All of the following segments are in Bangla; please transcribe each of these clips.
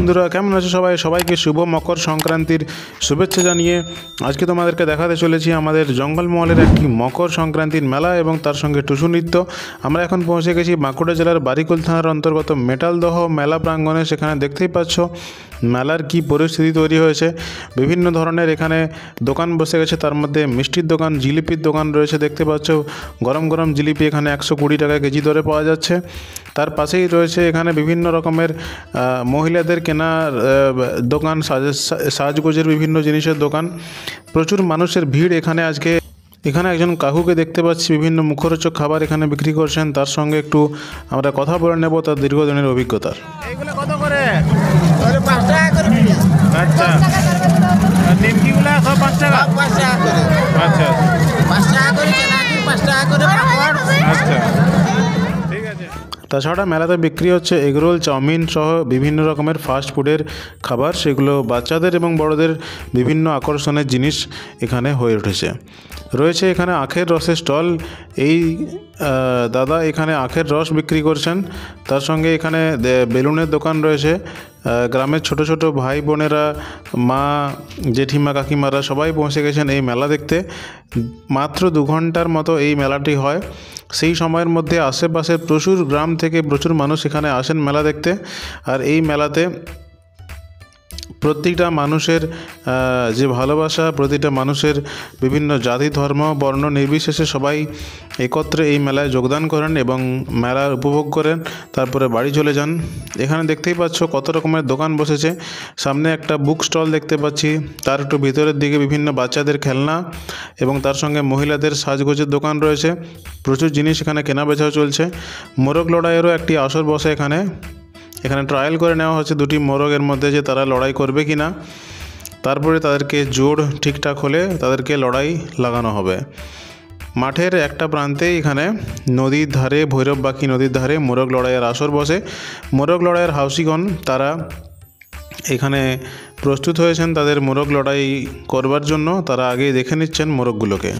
বন্ধুরা, কেমন আছো সবাই? সবাইকে শুভ মকর সংক্রান্তির শুভেচ্ছা জানিয়ে আজকে তোমাদেরকে দেখাতে চলেছি আমাদের জঙ্গলমহলের একটি মকর সংক্রান্তির মেলা এবং তার সঙ্গে টুসু নৃত্য। আমরা এখন পৌঁছে গেছি বাঁকুড়া জেলার বারিকুল থানার অন্তর্গত মেটালদহ মেলা প্রাঙ্গণে। সেখানে দেখতেই পাচ্ছ মেলার কি পরিস্থিতি তৈরি হয়েছে। বিভিন্ন ধরনের এখানে দোকান বসে গেছে, তার মধ্যে মিষ্টির দোকান, জিলিপির দোকান রয়েছে। দেখতে পাচ্ছ গরম গরম জিলিপি এখানে 120 টাকা কেজি দরে পাওয়া যাচ্ছে। তার পাশেই রয়েছে এখানে বিভিন্ন রকমের মহিলাদের কেনার দোকান, সাজগোজের বিভিন্ন জিনিসের দোকান। প্রচুর মানুষের ভিড় এখানে আজকে। এখানে একজন কাকুকে দেখতে পাচ্ছি বিভিন্ন মুখরোচক খাবার এখানে বিক্রি করছেন। তার সঙ্গে একটু আমরা কথা বলে নেব তার দীর্ঘদিনের অভিজ্ঞতার। এইগুলো কত করে? 5 টাকা করে। আচ্ছা, আর নিমকিগুলো সব 5 টাকা? 5 টাকা করে। আচ্ছা, 5 টাকা করে চানাচুর, 5 টাকা করে পাপড়। আচ্ছা, ঠিক আছে। তাছাড়া মেলাতে বিক্রি হচ্ছে এগরোল, চাউমিন সহ বিভিন্ন রকমের ফাস্ট ফুডের খাবার। সেগুলো বাচ্চাদের এবং বড়দের বিভিন্ন আকর্ষণের জিনিস এখানে হয়ে উঠেছে। রয়েছে এখানে আখের রসের স্টল। এই দাদা এখানে আখের রস বিক্রি করছেন। তার সঙ্গে এখানে বেলুনের দোকান রয়েছে। গ্রামের ছোট ছোট ভাই বোনেরা, মা, জেঠিমা, কাকিমারা সবাই পৌঁছে গেছেন এই মেলা দেখতে। মাত্র 2 ঘন্টার মতো এই মেলাটি হয়। সেই সময়ের মধ্যে আশেপাশের প্রচুর গ্রাম থেকে প্রচুর মানুষ এখানে আসেন মেলা দেখতে। আর এই মেলাতে প্রতিটা মানুষের যে ভালোবাসা, প্রতিটা মানুষের বিভিন্ন জাতি, ধর্ম, বর্ণ নির্বিশেষে সবাই একত্রে এই মেলায় যোগদান করেন এবং মেলার উপভোগ করেন, তারপরে বাড়ি চলে যান। এখানে দেখতেই পাচ্ছ কত রকমের দোকান বসেছে। সামনে একটা বুক স্টল দেখতে পাচ্ছি, তার একটু ভিতরের দিকে বিভিন্ন বাচ্চাদের খেলনা এবং তার সঙ্গে মহিলাদের সাজগোজের দোকান রয়েছে। প্রচুর জিনিস এখানে কেনাবেচাও চলছে। মোরগ লড়াইয়েরও একটি আসর বসে এখানে। এখানে ট্রায়াল করে নেওয়া হচ্ছে 2টি মোরগের মধ্যে যে তারা লড়াই করবে কি না। তারপরে তাদেরকে জোড় ঠিকঠাক হলে তাদেরকে লড়াই লাগানো হবে। মাঠের একটা প্রান্তে এখানে নদীর ধারে, ভৈরববাকি নদীর ধারে মোরগ লড়াইয়ের আসর বসে। মোরগ লড়াইয়ের হাউসিগণ তারা এখানে প্রস্তুত হয়েছেন তাদের মোরগ লড়াই করবার জন্য। তারা আগেই দেখে নিচ্ছেন মোরগগুলোকে।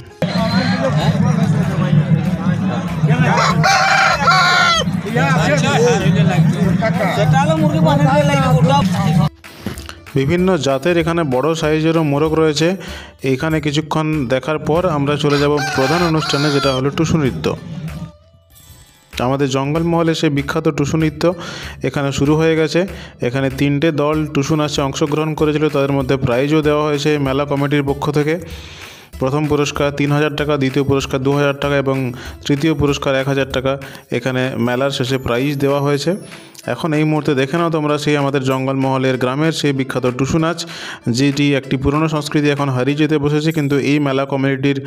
বিভিন্ন জাতের এখানে বড় সাইজেরও মোরগ রয়েছে। এইখানে কিছুক্ষণ দেখার পর আমরা চলে যাব প্রধান অনুষ্ঠানে, যেটা হলো টুসু নৃত্য। আমাদের জঙ্গলমহলে সেই বিখ্যাত টুসু নৃত্য এখানে শুরু হয়ে গেছে। এখানে 3টে দল টুসু নাচে অংশগ্রহণ করেছিল, তাদের মধ্যে প্রাইজও দেওয়া হয়েছে মেলা কমিটির পক্ষ থেকে। প্রথম পুরস্কার 3000 টাকা, দ্বিতীয় পুরস্কার 2000 টাকা এবং তৃতীয় পুরস্কার 1000 টাকা এখানে মেলার শেষে প্রাইজ দেওয়া হয়েছে। এখন এই মুহূর্তে দেখে নাও তোমরা সেই আমাদের জঙ্গলমহলের গ্রামের সেই বিখ্যাত টুসু নাচ, যেটি একটি পুরনো সংস্কৃতি এখন হারিয়ে যেতে বসেছে। কিন্তু এই মেলা কমিটির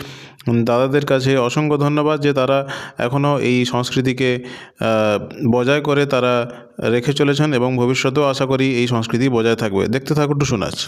দাদাদের কাছে অসংখ্য ধন্যবাদ যে তারা এখনও এই সংস্কৃতিকে বজায় করে তারা রেখে চলেছেন এবং ভবিষ্যতেও আশা করি এই সংস্কৃতি বজায় থাকবে। দেখতে থাকো টুসু নাচ।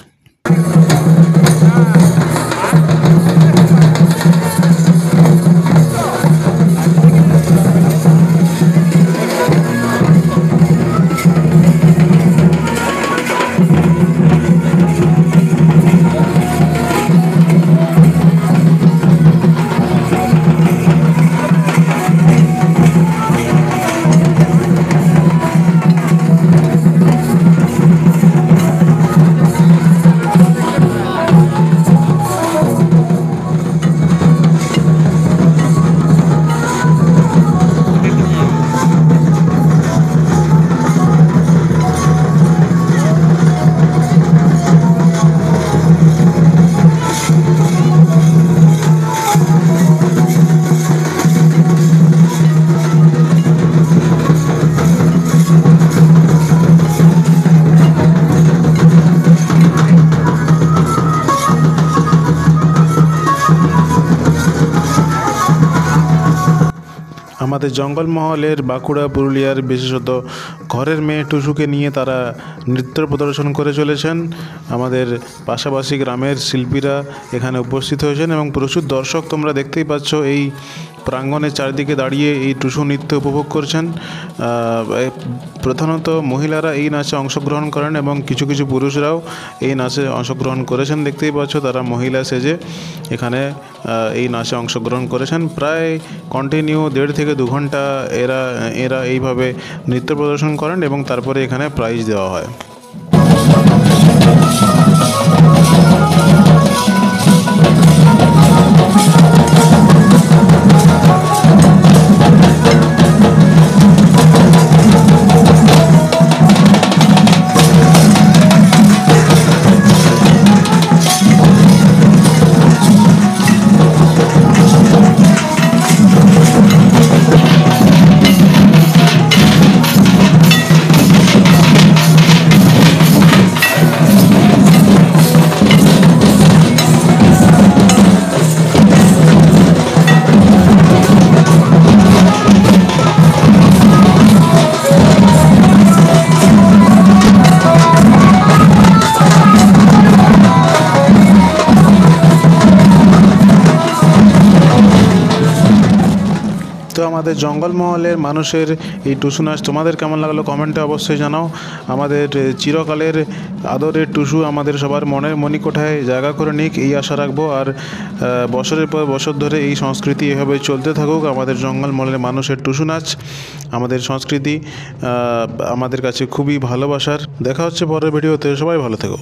আমাদের জঙ্গলমহলের বাঁকুড়া, পুরুলিয়ার বিশেষত ঘরের মেয়ে টুসুকে নিয়ে তারা নৃত্য প্রদর্শন করে চলেছেন। আমাদের পাশাপাশি গ্রামের শিল্পীরা এখানে উপস্থিত হয়েছেন এবং প্রচুর দর্শক তোমরা দেখতেই পাচ্ছ এই প্রাঙ্গণের চারিদিকে দাঁড়িয়ে এই টুসু নৃত্য উপভোগ করছেন। প্রধানত মহিলারা এই নাচে অংশগ্রহণ করেন এবং কিছু কিছু পুরুষরাও এই নাচে অংশগ্রহণ করেছেন। দেখতেই পাচ্ছ তারা মহিলা সেজে এখানে এই নাচে অংশগ্রহণ করেছেন। প্রায় কন্টিনিউ 1.5 থেকে 2 ঘন্টা এরা এইভাবে নৃত্য প্রদর্শন করেন এবং তারপরে এখানে প্রাইজ দেওয়া হয়। তো আমাদের জঙ্গলমহলের মানুষের এই টুসু নাচ তোমাদের কেমন লাগলো কমেন্টে অবশ্যই জানাও। আমাদের চিরকালের আদরের টুসু আমাদের সবার মনের মণিকোঠায় জায়গা করে নিক এই আশা রাখবো। আর বছরের পর বছর ধরে এই সংস্কৃতি এভাবে চলতে থাকুক। আমাদের জঙ্গলমহলের মানুষের টুসু নাচ আমাদের সংস্কৃতি আমাদের কাছে খুবই ভালোবাসার। দেখা হচ্ছে পরের ভিডিওতে, সবাই ভালো থেকো।